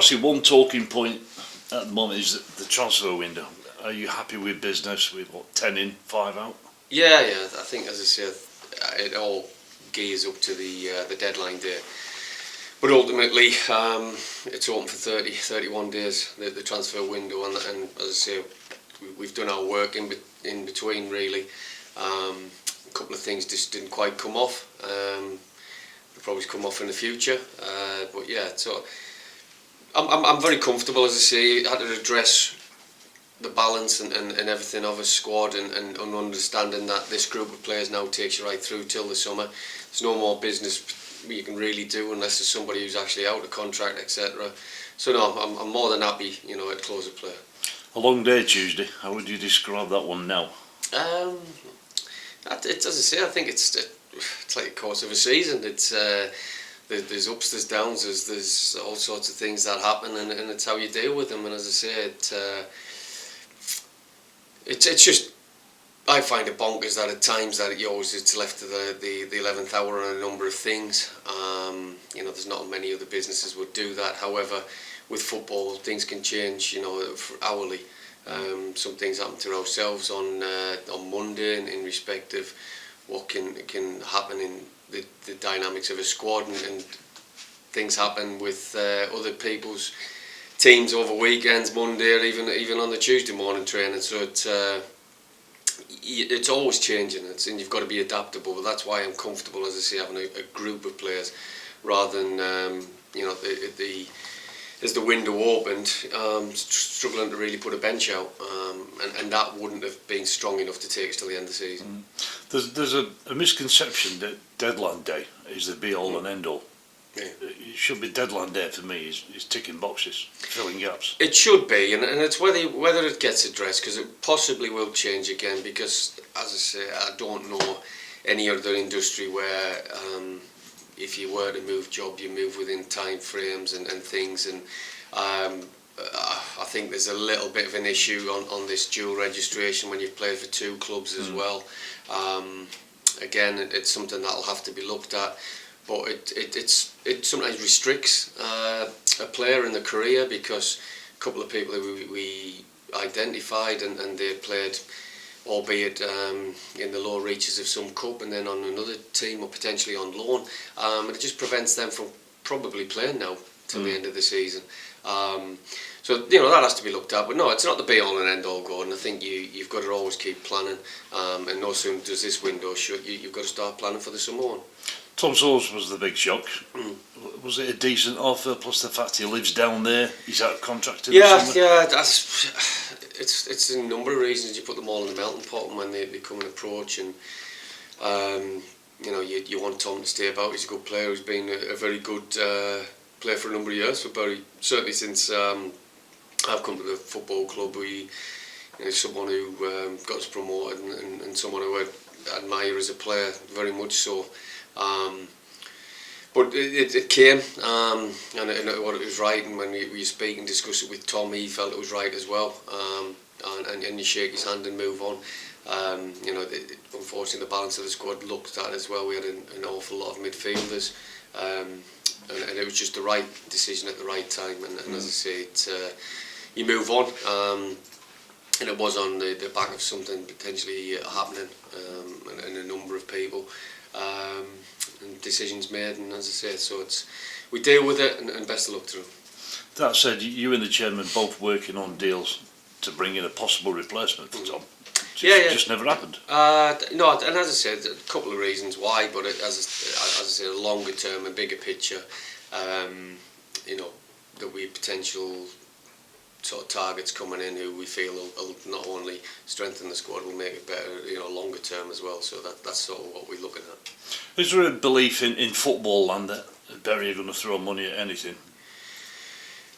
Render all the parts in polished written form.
Brassy, one talking point at the moment is the transfer window. Are you happy with business with what, 10 in, 5 out? Yeah. I think, as I said, it all gears up to the deadline day. But ultimately, it's open for 31 days, the transfer window, and as I say, we've done our work in between, really. A couple of things just didn't quite come off. They'll probably come off in the future. But yeah, so I'm very comfortable, as I say. I had to address the balance and everything of a squad and understanding that this group of players now takes you right through till the summer. There's no more business you can really do unless there's somebody who's actually out of contract, etc. So no, I'm more than happy, at close of play. A long day Tuesday. How would you describe that one now? As I say, I think it's like the course of a season. It's there's ups, there's downs, there's all sorts of things that happen, and it's how you deal with them. And as I say, it's just, I find it bonkers that at times that it's left to the 11th hour on a number of things. There's not many other businesses would do that. However, with football, things can change, hourly. Some things happen to ourselves on Monday in respect of what can happen in the dynamics of a squad, and things happen with other people's teams over weekends, Monday, or even on the Tuesday morning training. So it's always changing, and you've got to be adaptable. But that's why I'm comfortable, as I say, having a group of players rather than as the window opened, struggling to really put a bench out, and that wouldn't have been strong enough to take us till the end of the season. There's a misconception that deadline day is the be all and end all. Yeah. It should be deadline day for me is ticking boxes, filling gaps. It should be, and it's whether it gets addressed, because it possibly will change again, because as I say, I don't know any other industry where if you were to move job, you move within time frames and things, and I think there's a little bit of an issue on this dual registration when you've played for two clubs as well. Again, it's something that'll have to be looked at, but it sometimes restricts a player in the career, because a couple of people who we identified and they played, albeit in the low reaches of some cup and then on another team or potentially on loan, it just prevents them from probably playing now till the end of the season. So that has to be looked at, but no, it's not the be all and end all, Gordon. I think you've got to always keep planning, and no sooner does this window shut, you've got to start planning for the summer one. Tom Sawers was the big shock. Was it a decent offer, plus the fact he lives down there, he's out of contract in the summer? Yeah, it's a number of reasons. You put them all in the melting pot when they become an approach, and you want Tom to stay about. He's a good player. He's been a very good player for a number of years, certainly since I've come to the football club. Someone who got us promoted, and someone who I admire as a player very much so. But it came, and it was right, and when we speak and discuss it with Tom, he felt it was right as well, and you shake his hand and move on. Unfortunately, the balance of the squad looked at as well. We had an awful lot of midfielders, and it was just the right decision at the right time, and as I say, you move on, and it was on the back of something potentially happening, and a number of people. And decisions made, and as I say, so we deal with it, and best of luck through. That said, you and the chairman both working on deals to bring in a possible replacement for Tom. It just never happened. No, and as I said, a couple of reasons why, but as I said, a longer term, a bigger picture, that we potential sort of targets coming in who we feel will not only strengthen the squad, will make it better, longer term as well. So that's sort of what we're looking at. Is there a belief in football land that Bury are going to throw money at anything?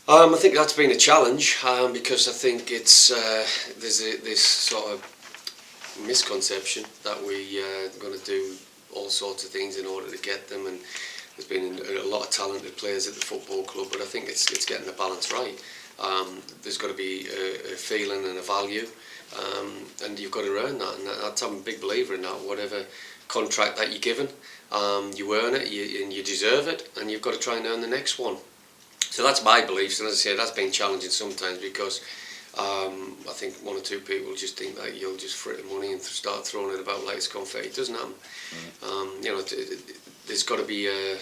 I think that's been a challenge, because I think it's there's this sort of misconception that we are going to do all sorts of things in order to get them, and there's been a lot of talented players at the football club, but I think it's getting the balance right. There's got to be a feeling and a value, and you've got to earn that, and I'm a big believer in that. Whatever contract that you're given, you earn it, and you deserve it, and you've got to try and earn the next one. So that's my beliefs, and as I say, that's been challenging sometimes because I think one or two people just think that you'll just frit the money and start throwing it about like it's confetti. It doesn't happen. You know, there's got to be a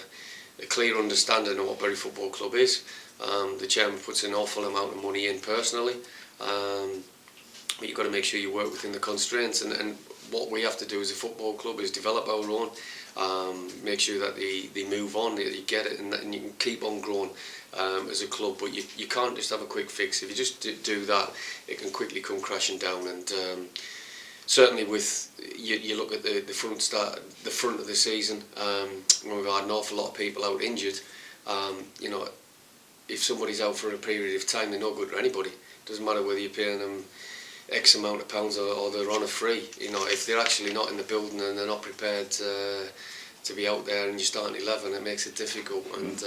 clear understanding of what Bury Football Club is. The chairman puts an awful amount of money in personally, but you've got to make sure you work within the constraints. And what we have to do as a football club is develop our own, make sure that they move on, that you get it, and you can keep on growing as a club. But you can't just have a quick fix. If you just do that, it can quickly come crashing down. And certainly with you look at the front of the season, when we've had an awful lot of people out injured. You know, if somebody's out for a period of time, they're no good to anybody. Doesn't matter whether you're paying them X amount of pounds or they're on a free. You know, if they're actually not in the building and they're not prepared to be out there and you're starting 11, it makes it difficult. And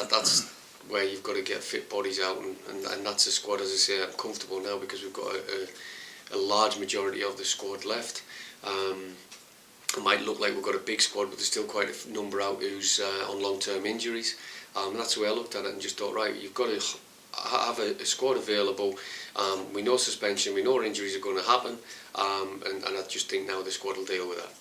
that's where you've got to get fit bodies out, and that's a squad. As I say, I'm comfortable now because we've got a large majority of the squad left. It might look like we've got a big squad, but there's still quite a number out who's on long-term injuries. That's the way I looked at it and just thought, right, you've got to have a squad available. We know suspension, we know injuries are going to happen, and I just think now the squad will deal with that.